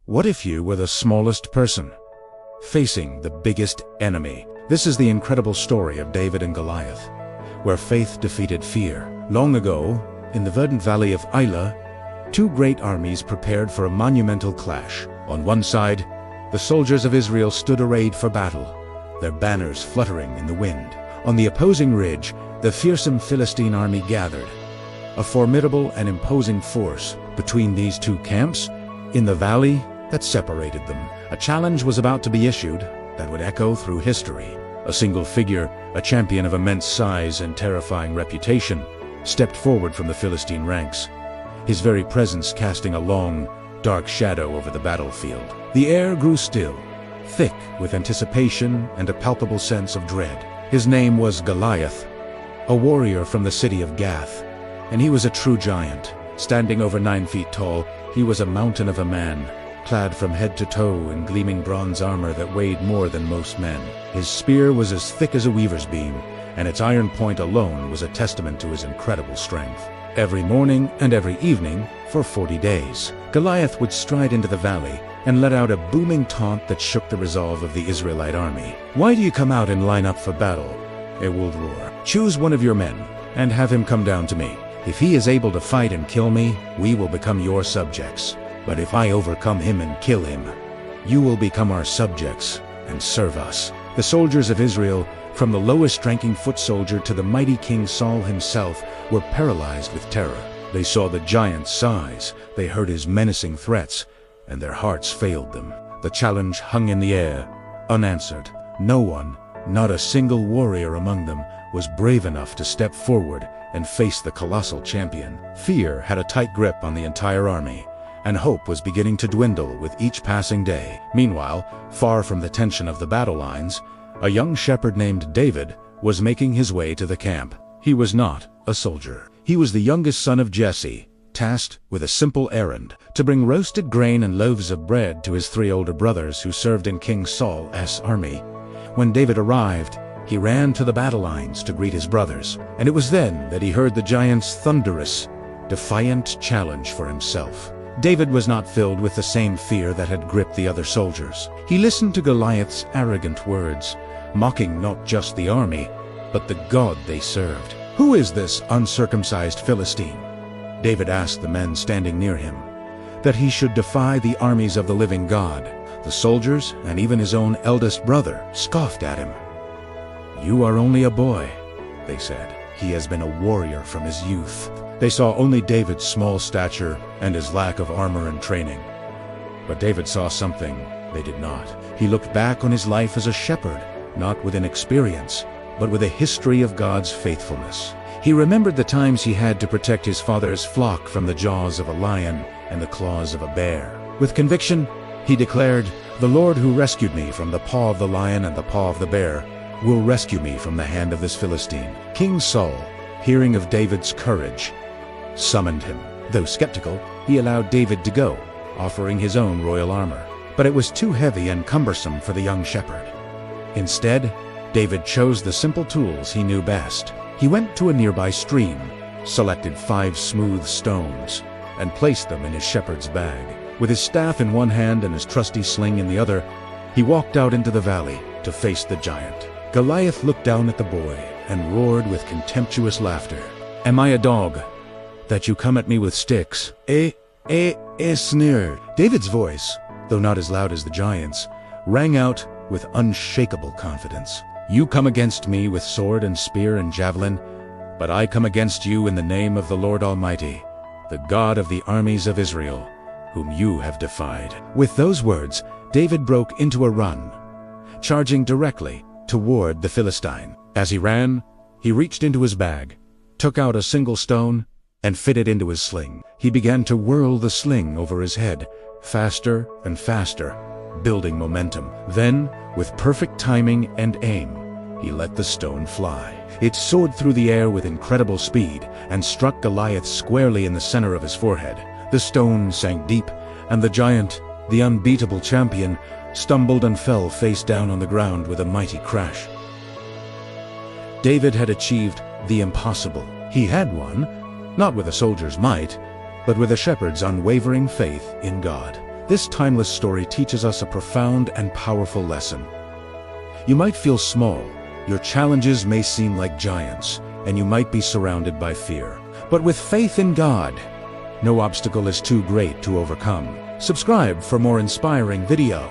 What if you were the smallest person, facing the biggest enemy? This is the incredible story of David and Goliath, where faith defeated fear. Long ago, in the verdant valley of Elah, two great armies prepared for a monumental clash. On one side, the soldiers of Israel stood arrayed for battle, their banners fluttering in the wind. On the opposing ridge, the fearsome Philistine army gathered, a formidable and imposing force. Between these two camps, in the valley that separated them, a challenge was about to be issued that would echo through history. A single figure, a champion of immense size and terrifying reputation, stepped forward from the Philistine ranks, his very presence casting a long, dark shadow over the battlefield. The air grew still, thick with anticipation and a palpable sense of dread. His name was Goliath, a warrior from the city of Gath, and he was a true giant. Standing over 9 feet tall, he was a mountain of a man, clad from head to toe in gleaming bronze armor that weighed more than most men. His spear was as thick as a weaver's beam, and its iron point alone was a testament to his incredible strength. Every morning and every evening, for 40 days, Goliath would stride into the valley and let out a booming taunt that shook the resolve of the Israelite army. "Why do you come out and line up for battle?" it would roar. "Choose one of your men and have him come down to me. If he is able to fight and kill me, we will become your subjects. But if I overcome him and kill him, you will become our subjects and serve us." The soldiers of Israel, from the lowest-ranking foot soldier to the mighty King Saul himself, were paralyzed with terror. They saw the giant's size, they heard his menacing threats, and their hearts failed them. The challenge hung in the air, unanswered. No one, not a single warrior among them, was brave enough to step forward and face the colossal champion. Fear had a tight grip on the entire army, and hope was beginning to dwindle with each passing day. Meanwhile, far from the tension of the battle lines, a young shepherd named David was making his way to the camp. He was not a soldier. He was the youngest son of Jesse, tasked with a simple errand: to bring roasted grain and loaves of bread to his 3 older brothers who served in King Saul's army. When David arrived, he ran to the battle lines to greet his brothers, and it was then that he heard the giant's thunderous, defiant challenge for himself. David was not filled with the same fear that had gripped the other soldiers. He listened to Goliath's arrogant words, mocking not just the army, but the God they served. "Who is this uncircumcised Philistine?" David asked the men standing near him, that he should defy the armies of the living God. The soldiers, and even his own eldest brother, scoffed at him. "You are only a boy," they said. "He has been a warrior from his youth." They saw only David's small stature and his lack of armor and training. But David saw something they did not. He looked back on his life as a shepherd, not with an experience, but with a history of God's faithfulness. He remembered the times he had to protect his father's flock from the jaws of a lion and the claws of a bear. With conviction, he declared, "The Lord who rescued me from the paw of the lion and the paw of the bear will rescue me from the hand of this Philistine." King Saul, hearing of David's courage, summoned him. Though skeptical, he allowed David to go, offering his own royal armor. But it was too heavy and cumbersome for the young shepherd. Instead, David chose the simple tools he knew best. He went to a nearby stream, selected 5 smooth stones, and placed them in his shepherd's bag. With his staff in one hand and his trusty sling in the other, he walked out into the valley to face the giant. Goliath looked down at the boy and roared with contemptuous laughter. "Am I a dog, that you come at me with sticks?" Sneered. David's voice, though not as loud as the giant's, rang out with unshakable confidence. "You come against me with sword and spear and javelin, but I come against you in the name of the Lord Almighty, the God of the armies of Israel, whom you have defied." With those words, David broke into a run, charging directly toward the Philistine. As he ran, he reached into his bag, took out a single stone, and fit it into his sling. He began to whirl the sling over his head, faster and faster, building momentum. Then, with perfect timing and aim, he let the stone fly. It soared through the air with incredible speed and struck Goliath squarely in the center of his forehead. The stone sank deep, and the giant, the unbeatable champion, stumbled and fell face down on the ground with a mighty crash. David had achieved the impossible. He had won, not with a soldier's might, but with a shepherd's unwavering faith in God. This timeless story teaches us a profound and powerful lesson. You might feel small, your challenges may seem like giants, and you might be surrounded by fear. But with faith in God, no obstacle is too great to overcome. Subscribe for more inspiring video.